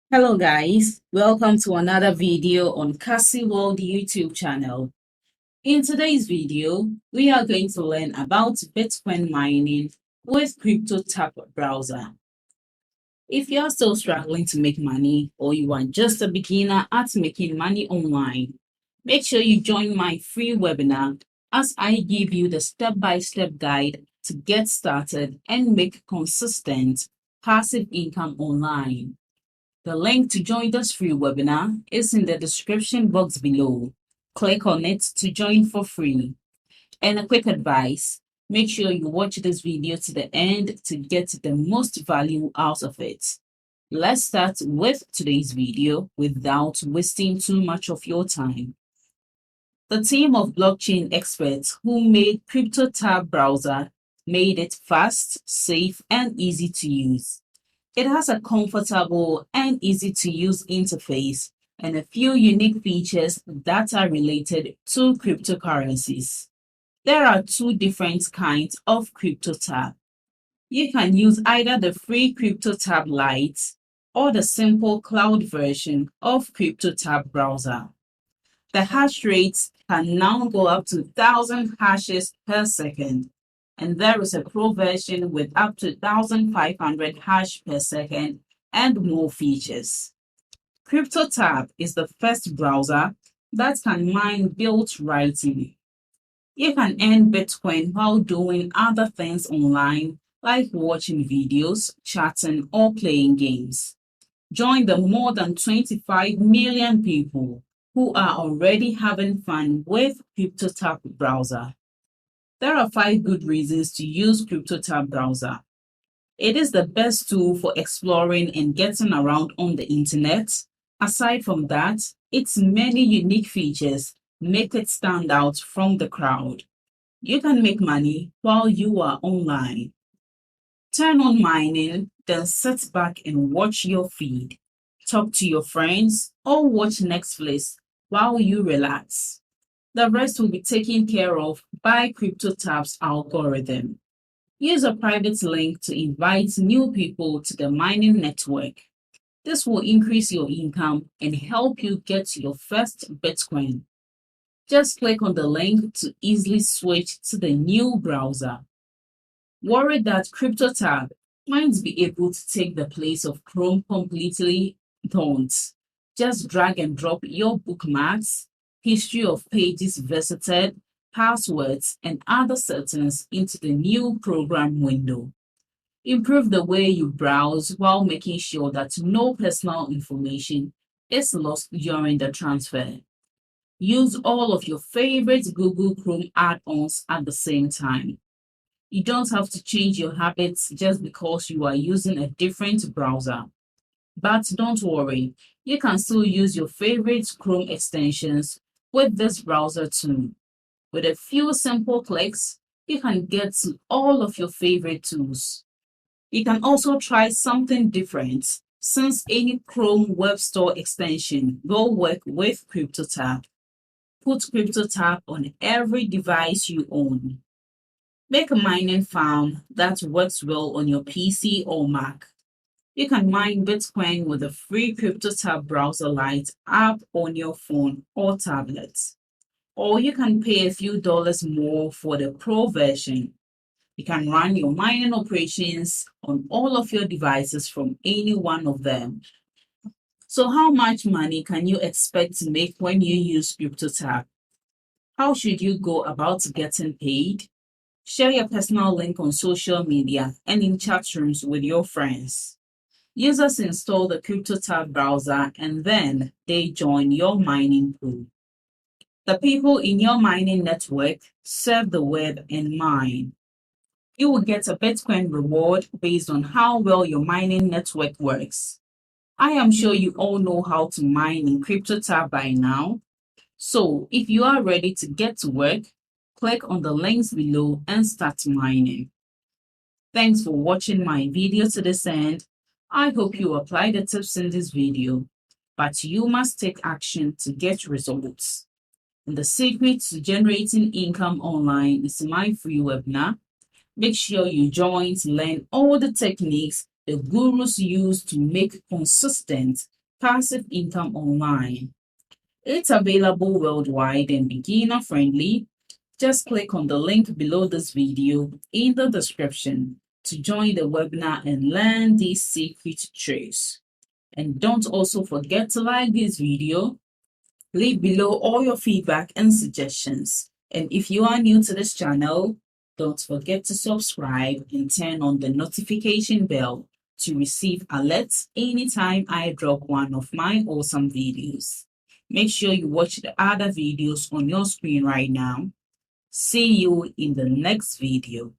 Hello guys, welcome to another video on Cassy World YouTube channel. In today's video, we are going to learn about Bitcoin mining with CryptoTab browser. If you are still struggling to make money or you are just a beginner at making money online, make sure you join my free webinar as I give you the step-by-step guide to get started and make consistent passive income online. The link to join this free webinar is in the description box below. Click on it to join for free. And a quick advice, make sure you watch this video to the end to get the most value out of it. Let's start with today's video without wasting too much of your time. The team of blockchain experts who made CryptoTab browser made it fast, safe, and easy to use. It has a comfortable and easy to use interface and a few unique features that are related to cryptocurrencies. There are two different kinds of CryptoTab. You can use either the free CryptoTab Lite or the simple cloud version of CryptoTab browser. The hash rates can now go up to 1,000 hashes per second, and there is a pro version with up to 1,500 hash per second and more features. CryptoTab is the first browser that can mine built writing. You can earn Bitcoin while doing other things online like watching videos, chatting, or playing games. Join the more than 25 million people who are already having fun with CryptoTab browser. There are 5 good reasons to use CryptoTab browser. It is the best tool for exploring and getting around on the internet. Aside from that, its many unique features make it stand out from the crowd. You can make money while you are online. Turn on mining, then sit back and watch your feed. Talk to your friends or watch Netflix while you relax. The rest will be taken care of by CryptoTab's algorithm. Use a private link to invite new people to the mining network. This will increase your income and help you get your first Bitcoin. Just click on the link to easily switch to the new browser. Worried that CryptoTab might be able to take the place of Chrome completely? Don't. Just drag and drop your bookmarks, history of pages visited, passwords, and other settings into the new program window. Improve the way you browse while making sure that no personal information is lost during the transfer. Use all of your favorite Google Chrome add-ons at the same time. You don't have to change your habits just because you are using a different browser. But don't worry, you can still use your favorite Chrome extensions with this browser too. With a few simple clicks, you can get to all of your favorite tools. You can also try something different since any Chrome Web Store extension will work with CryptoTab. Put CryptoTab on every device you own. Make a mining farm that works well on your PC or Mac. You can mine Bitcoin with the free CryptoTab browser Lite app on your phone or tablet. Or you can pay a few dollars more for the Pro version. You can run your mining operations on all of your devices from any one of them. So how much money can you expect to make when you use CryptoTab? How should you go about getting paid? Share your personal link on social media and in chat rooms with your friends. Users install the CryptoTab browser and then they join your mining pool. The people in your mining network surf the web and mine. You will get a Bitcoin reward based on how well your mining network works. I am sure you all know how to mine in CryptoTab by now. So if you are ready to get to work, click on the links below and start mining. Thanks for watching my video to this end. I hope you apply the tips in this video, but you must take action to get results. And the secret to generating income online is my free webinar. Make sure you join to learn all the techniques the gurus use to make consistent Passive Income Online. It's available worldwide and beginner friendly. Just click on the link below this video in the description to join the webinar and learn these secret tricks. And don't also forget to like this video. Leave below all your feedback and suggestions. And if you are new to this channel, don't forget to subscribe and turn on the notification bell to receive alerts anytime I drop one of my awesome videos. Make sure you watch the other videos on your screen right now. See you in the next video.